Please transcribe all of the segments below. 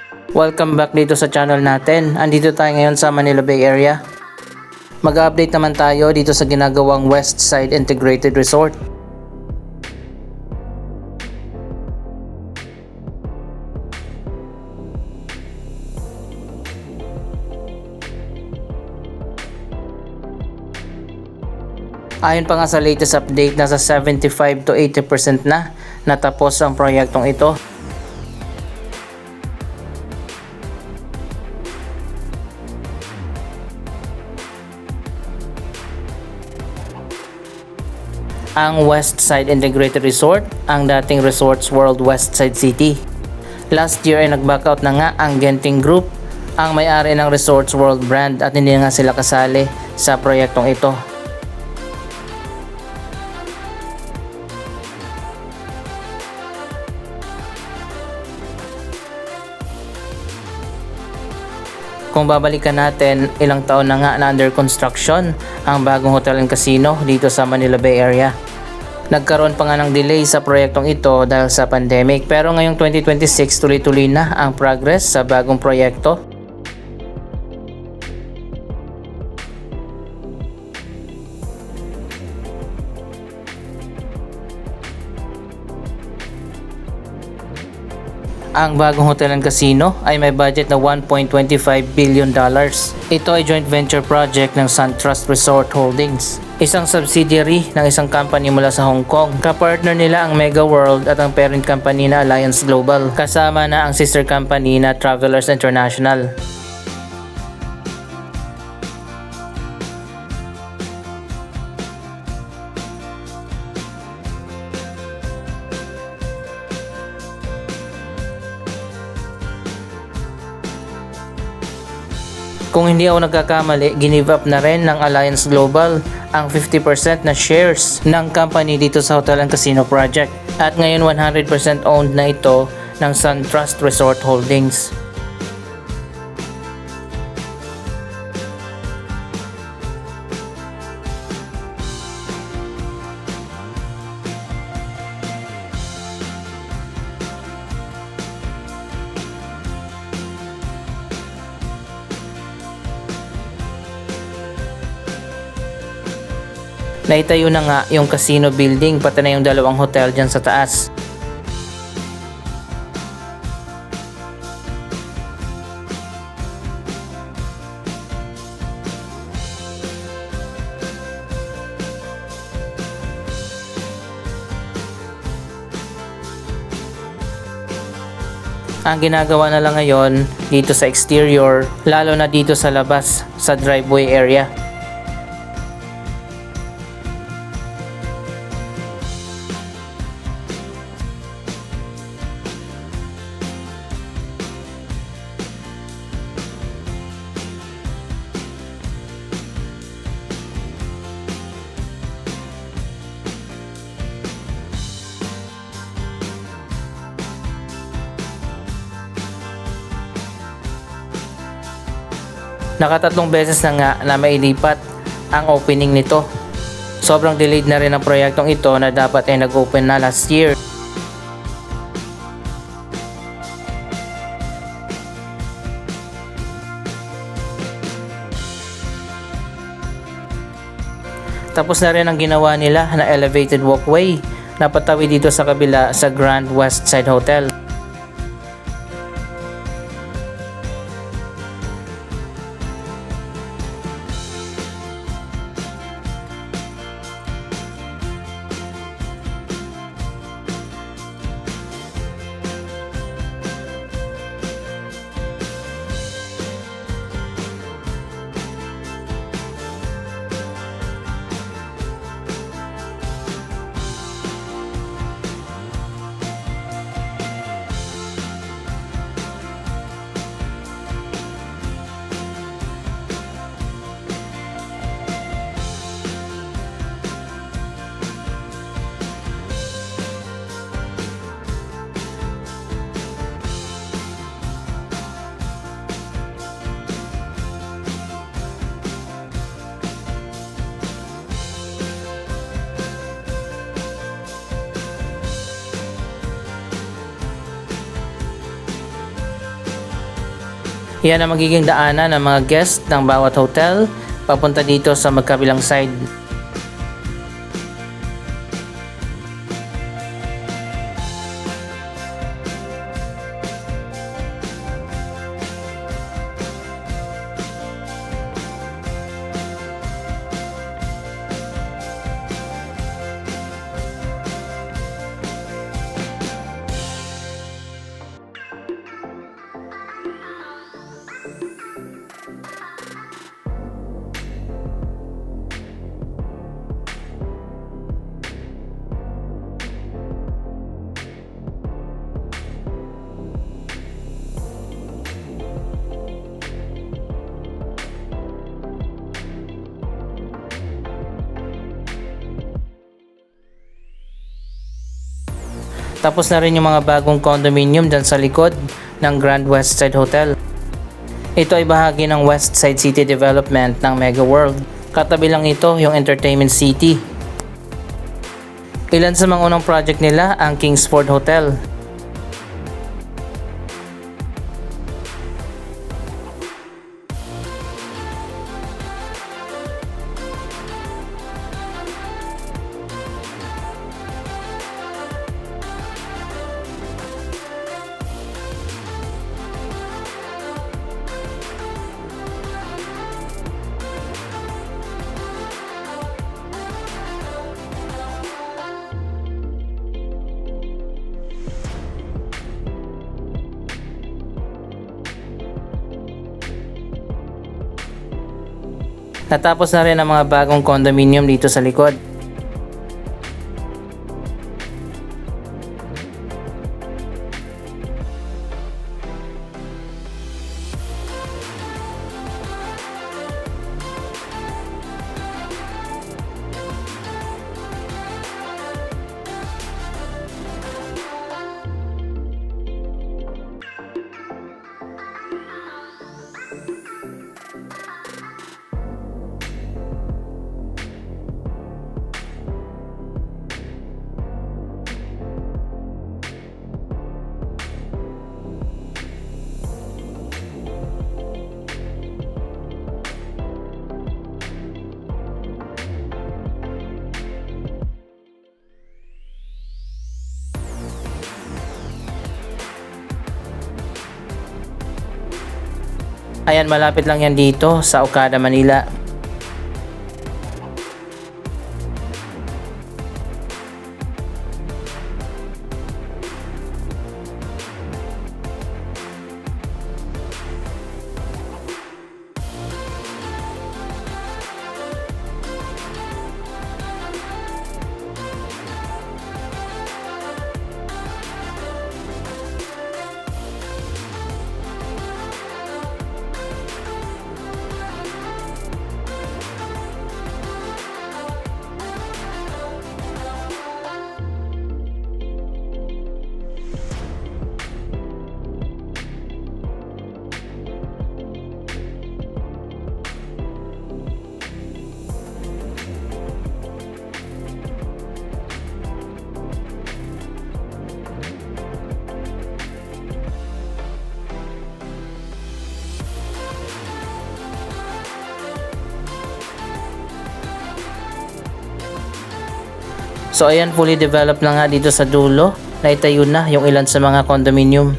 Welcome back dito sa channel natin. Andito tayo ngayon sa Manila Bay Area. Mag-update naman tayo dito sa ginagawang West Side Integrated Resort. Ayon pa nga sa latest update, nasa 75 to 80% na natapos ang proyektong ito. Ang West Side Integrated Resort, ang dating Resorts World Westside City. Last year ay nag-back out na nga ang Genting Group, ang may-ari ng Resorts World brand, at hindi nga sila kasali sa proyektong ito. Kung babalikan natin, ilang taon na nga na under construction ang bagong hotel and casino dito sa Manila Bay Area. Nagkaroon pa nga ng delay sa proyektong ito dahil sa pandemic, pero ngayong 2026 tuloy-tuloy na ang progress sa bagong proyekto. Ang bagong hotel and casino ay may budget na $1.25 billion. Ito ay joint venture project ng SunTrust Resort Holdings, isang subsidiary ng isang company mula sa Hong Kong. Kapartner nila ang Mega World at ang parent company na Alliance Global, kasama na ang sister company na Travelers International. Kung hindi ako nagkakamali, ginive up na rin ng Alliance Global ang 50% na shares ng company dito sa Hotel and Casino Project. At ngayon 100% owned na ito ng SunTrust Resort Holdings. Naitayo na nga yung casino building, pati na yung dalawang hotel dyan sa taas. Ang ginagawa na lang ngayon dito sa exterior, lalo na dito sa labas sa driveway area. Nakatatlong beses na nga na mailipat ang opening nito. Sobrang delayed na rin ang proyektong ito na dapat ay nag-open na last year. Tapos na rin ang ginawa nila na elevated walkway na patawid dito sa kabila sa Grand Westside Hotel. Yan ang magiging daanan ng mga guest ng bawat hotel papunta dito sa magkabilang side. Tapos na rin yung mga bagong condominium dyan sa likod ng Grand Westside Hotel. Ito ay bahagi ng Westside City Development ng Mega World. Katabi lang ito yung Entertainment City. Ilan sa mga unang project nila ang Kingsford Hotel. Natapos na rin ang mga bagong condominium dito sa likod. Ayan, malapit lang yan dito sa Okada, Manila. So ayan, fully developed na nga dito sa dulo. Naitayo na yung ilan sa mga condominium.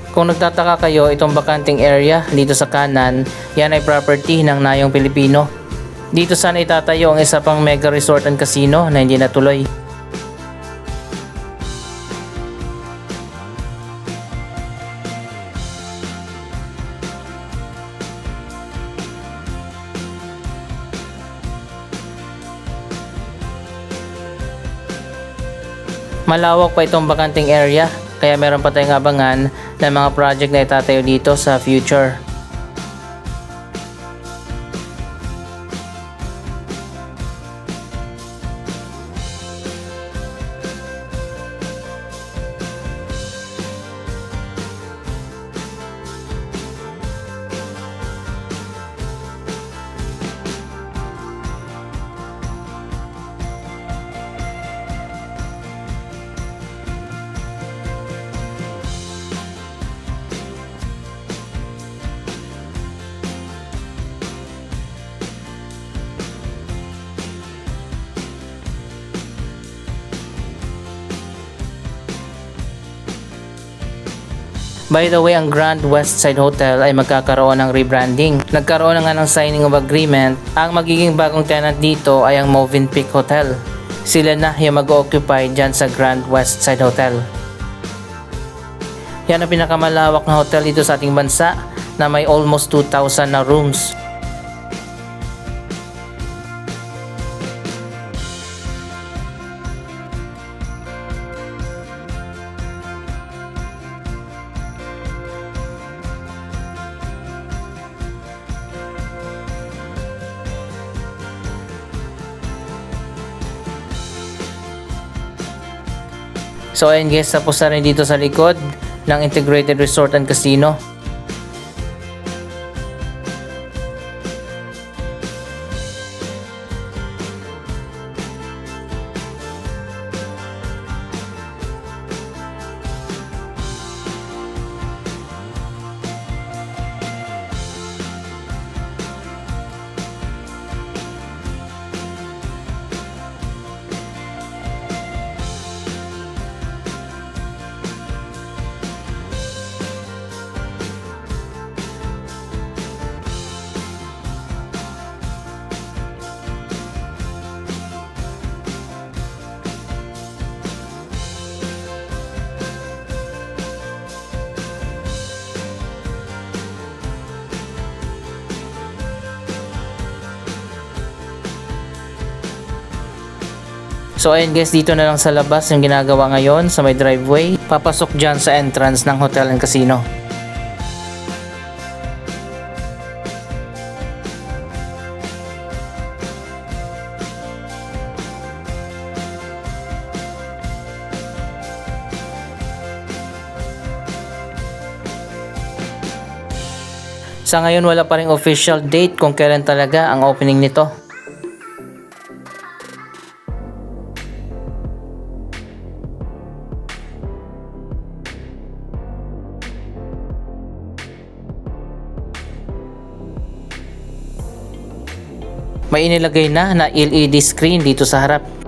Kung nagtataka kayo, itong bakanting area dito sa kanan, yan ay property ng Nayong Pilipino. Dito sana itatayo ang isa pang mega resort and casino na hindi natuloy. Malawak pa itong bakanting area, kaya meron pa tayong abangan ng mga project na itatayo dito sa future. By the way, ang Grand Westside Hotel ay magkakaroon ng rebranding. Nagkaroon na nga ng signing of agreement. Ang magiging bagong tenant dito ay ang Movenpick Hotel. Sila na yung mag-occupy dyan sa Grand Westside Hotel. Yan ang pinakamalawak na hotel dito sa ating bansa na may almost 2,000 na rooms. So ayun guys, tapos na rin dito sa likod ng Integrated Resort and Casino. So ayun guys, dito na lang sa labas yung ginagawa ngayon sa may driveway. Papasok dyan sa entrance ng hotel and casino. Sa ngayon wala pa ring official date kung kailan talaga ang opening nito. May inilagay na LED screen dito sa harap.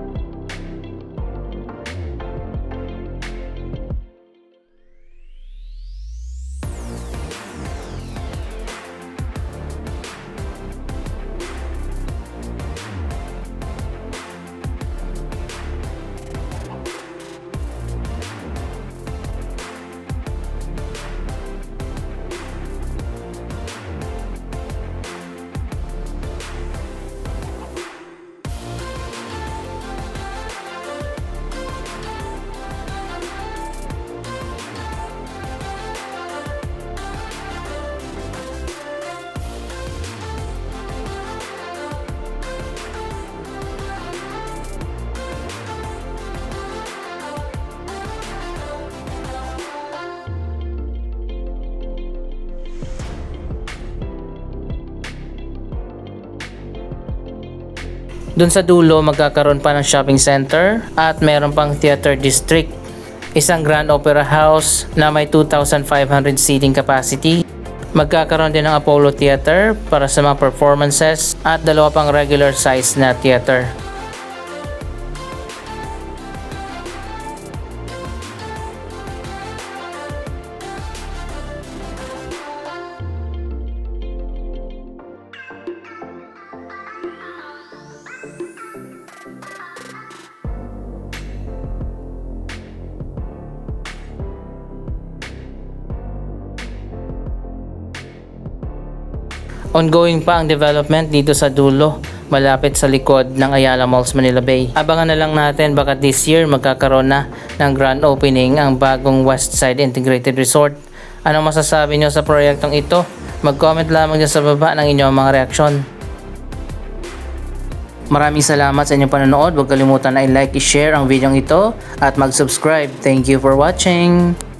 Doon sa dulo magkakaroon pa ng shopping center at meron pang theater district. Isang Grand Opera House na may 2,500 seating capacity. Magkakaroon din ng Apollo Theater para sa mga performances at dalawa pang regular size na theater. Ongoing pa ang development dito sa dulo, malapit sa likod ng Ayala Malls Manila Bay. Abangan na lang natin baka this year magkakaroon na ng grand opening ang bagong Westside Integrated Resort. Anong masasabi nyo sa proyektong ito? Mag-comment lamang dyan sa baba ng inyong mga reaksyon. Maraming salamat sa inyong panonood. Huwag kalimutan na i-like, i-share ang video ito at mag-subscribe. Thank you for watching!